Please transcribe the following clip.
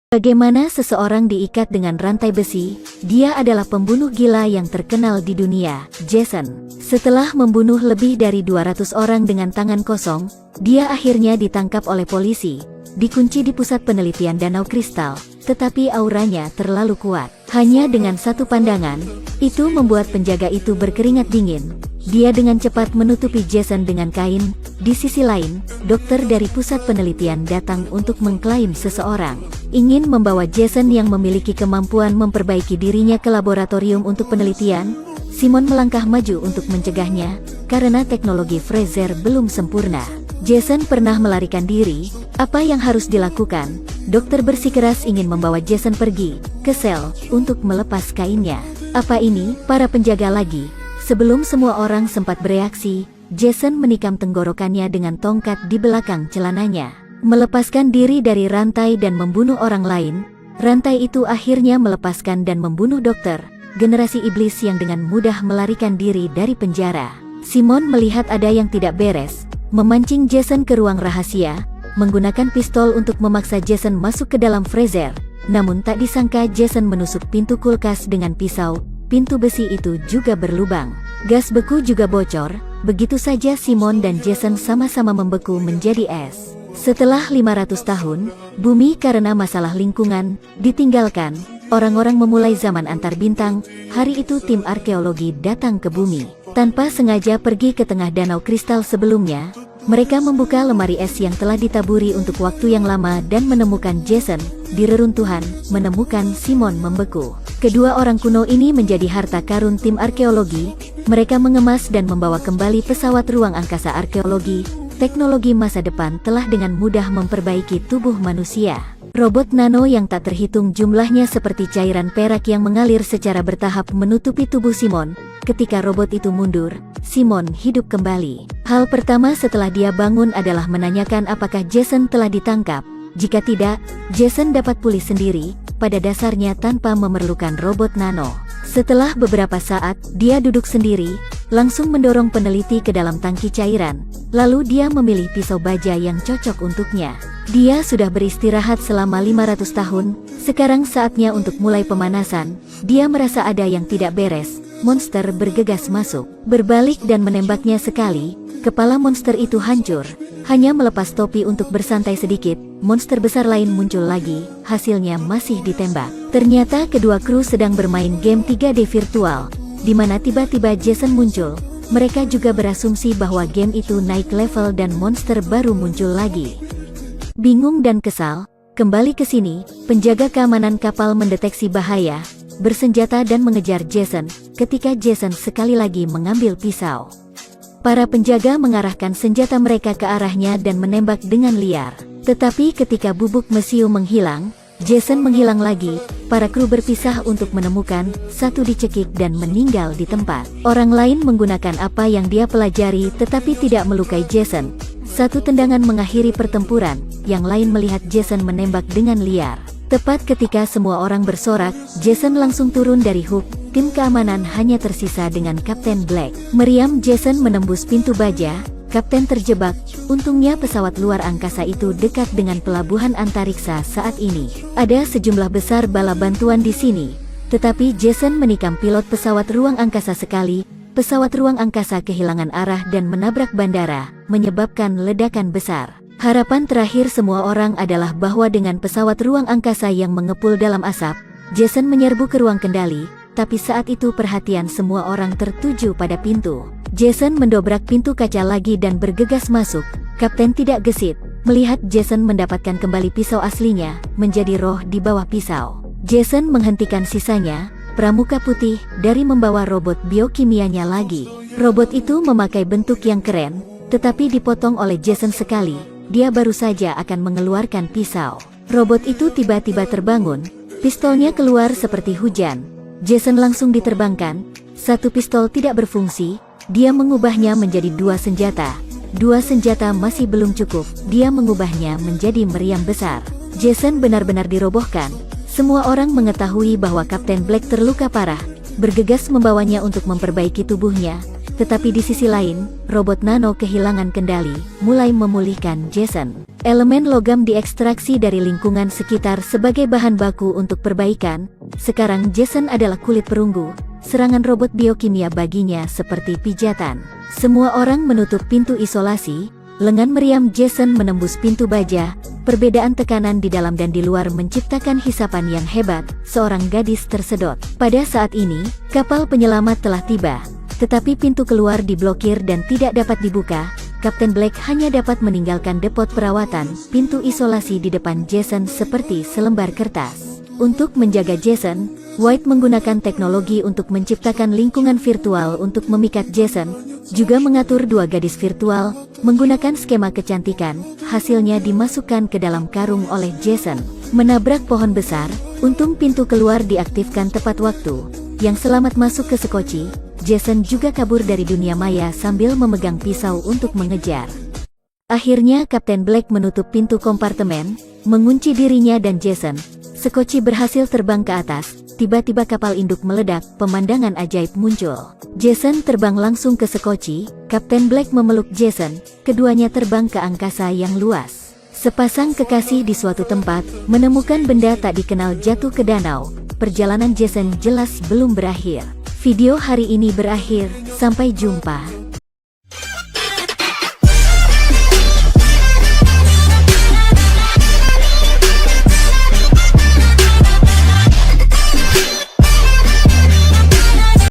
Bagaimana seseorang diikat dengan rantai besi? Dia adalah pembunuh gila yang terkenal di dunia, Jason. Setelah membunuh lebih dari 200 orang dengan tangan kosong, dia akhirnya ditangkap oleh polisi, dikunci di pusat penelitian Danau Kristal, tetapi auranya terlalu kuat. Hanya dengan satu pandangan, itu membuat penjaga itu berkeringat dingin. Dia dengan cepat menutupi Jason dengan kain. Di sisi lain, dokter dari pusat penelitian datang untuk mengklaim seseorang ingin membawa Jason yang memiliki kemampuan memperbaiki dirinya ke laboratorium untuk penelitian. Simon melangkah maju untuk mencegahnya, karena teknologi Fraser belum sempurna. Jason pernah melarikan diri. Apa yang harus dilakukan? Dokter bersikeras ingin membawa Jason pergi ke sel untuk melepas kainnya. Apa ini? Para penjaga lagi. Sebelum semua orang sempat bereaksi, Jason menikam tenggorokannya dengan tongkat di belakang celananya. Melepaskan diri dari rantai dan membunuh orang lain, rantai itu akhirnya melepaskan dan membunuh dokter, generasi iblis yang dengan mudah melarikan diri dari penjara. Simon melihat ada yang tidak beres, memancing Jason ke ruang rahasia, menggunakan pistol untuk memaksa Jason masuk ke dalam Fraser. Namun tak disangka Jason menusuk pintu kulkas dengan pisau. Pintu besi itu juga berlubang. Gas beku juga bocor. Begitu saja Simon dan Jason sama-sama membeku menjadi es. Setelah 500 tahun, bumi karena masalah lingkungan ditinggalkan. Orang-orang memulai zaman antar bintang. Hari itu tim arkeologi datang ke bumi. Tanpa sengaja pergi ke tengah danau kristal sebelumnya, mereka membuka lemari es yang telah ditaburi untuk waktu yang lama dan menemukan Jason. Di reruntuhan, menemukan Simon membeku. Kedua orang kuno ini menjadi harta karun tim arkeologi. Mereka mengemas dan membawa kembali pesawat ruang angkasa arkeologi. Teknologi masa depan telah dengan mudah memperbaiki tubuh manusia. Robot nano yang tak terhitung jumlahnya seperti cairan perak yang mengalir secara bertahap menutupi tubuh Simon. Ketika robot itu mundur, Simon hidup kembali. Hal pertama setelah dia bangun adalah menanyakan apakah Jason telah ditangkap. Jika tidak, Jason dapat pulih sendiri, pada dasarnya tanpa memerlukan robot nano. Setelah beberapa saat, dia duduk sendiri, langsung mendorong peneliti ke dalam tangki cairan. Lalu dia memilih pisau baja yang cocok untuknya. Dia sudah beristirahat selama 500 tahun, sekarang saatnya untuk mulai pemanasan. Dia merasa ada yang tidak beres. Monster bergegas masuk, berbalik dan menembaknya sekali. Kepala monster itu hancur. Hanya melepas topi untuk bersantai sedikit, monster besar lain muncul lagi, hasilnya masih ditembak. Ternyata kedua kru sedang bermain game 3D virtual, di mana tiba-tiba Jason muncul. Mereka juga berasumsi bahwa game itu naik level dan monster baru muncul lagi. Bingung dan kesal, kembali ke sini, penjaga keamanan kapal mendeteksi bahaya, bersenjata dan mengejar Jason, ketika Jason sekali lagi mengambil pisau. Para penjaga mengarahkan senjata mereka ke arahnya dan menembak dengan liar. Tetapi ketika bubuk mesiu menghilang, Jason menghilang lagi. Para kru berpisah untuk menemukan, satu dicekik dan meninggal di tempat. Orang lain menggunakan apa yang dia pelajari tetapi tidak melukai Jason. Satu tendangan mengakhiri pertempuran, yang lain melihat Jason menembak dengan liar. Tepat ketika semua orang bersorak, Jason langsung turun dari hook. Tim keamanan hanya tersisa dengan Kapten Black. Meriam Jason menembus pintu baja. Kapten terjebak. Untungnya pesawat luar angkasa itu dekat dengan pelabuhan antariksa saat ini. Ada sejumlah besar bala bantuan di sini. Tetapi Jason menikam pilot pesawat ruang angkasa sekali. Pesawat ruang angkasa kehilangan arah dan menabrak bandara, menyebabkan ledakan besar. Harapan terakhir semua orang adalah bahwa dengan pesawat ruang angkasa yang mengepul dalam asap, Jason menyerbu ke ruang kendali. Tapi saat itu perhatian semua orang tertuju pada pintu. Jason mendobrak pintu kaca lagi dan bergegas masuk. Kapten tidak gesit, melihat Jason mendapatkan kembali pisau aslinya, menjadi roh di bawah pisau. Jason menghentikan sisanya, pramuka putih, dari membawa robot biokimianya lagi. Robot itu memakai bentuk yang keren, tetapi dipotong oleh Jason sekali. Dia baru saja akan mengeluarkan pisau. Robot itu tiba-tiba terbangun, pistolnya keluar seperti hujan. Jason langsung diterbangkan. Satu pistol tidak berfungsi. Dia mengubahnya menjadi dua senjata. Dua senjata masih belum cukup. Dia mengubahnya menjadi meriam besar. Jason benar-benar dirobohkan. Semua orang mengetahui bahwa Kapten Black terluka parah. Bergegas membawanya untuk memperbaiki tubuhnya. Tetapi di sisi lain, robot nano kehilangan kendali, mulai memulihkan Jason. Elemen logam diekstraksi dari lingkungan sekitar sebagai bahan baku untuk perbaikan. Sekarang Jason adalah kulit perunggu. Serangan robot biokimia baginya seperti pijatan. Semua orang menutup pintu isolasi. Lengan meriam Jason menembus pintu baja. Perbedaan tekanan di dalam dan di luar menciptakan hisapan yang hebat. Seorang gadis tersedot. Pada saat ini, kapal penyelamat telah tiba. Tetapi pintu keluar diblokir dan tidak dapat dibuka. Kapten Black hanya dapat meninggalkan depot perawatan. Pintu isolasi di depan Jason seperti selembar kertas. Untuk menjaga Jason, White menggunakan teknologi untuk menciptakan lingkungan virtual untuk memikat Jason, juga mengatur dua gadis virtual, menggunakan skema kecantikan. Hasilnya dimasukkan ke dalam karung oleh Jason. Menabrak pohon besar, untung pintu keluar diaktifkan tepat waktu. Yang selamat masuk ke Sekoci, Jason juga kabur dari dunia maya sambil memegang pisau untuk mengejar. Akhirnya Kapten Black menutup pintu kompartemen, mengunci dirinya dan Jason. Sekoci berhasil terbang ke atas. Tiba-tiba kapal induk meledak, pemandangan ajaib muncul. Jason terbang langsung ke Sekoci. Kapten Black memeluk Jason. Keduanya terbang ke angkasa yang luas. Sepasang kekasih di suatu tempat, menemukan benda tak dikenal jatuh ke danau. Perjalanan Jason jelas belum berakhir. Video hari ini berakhir, sampai jumpa.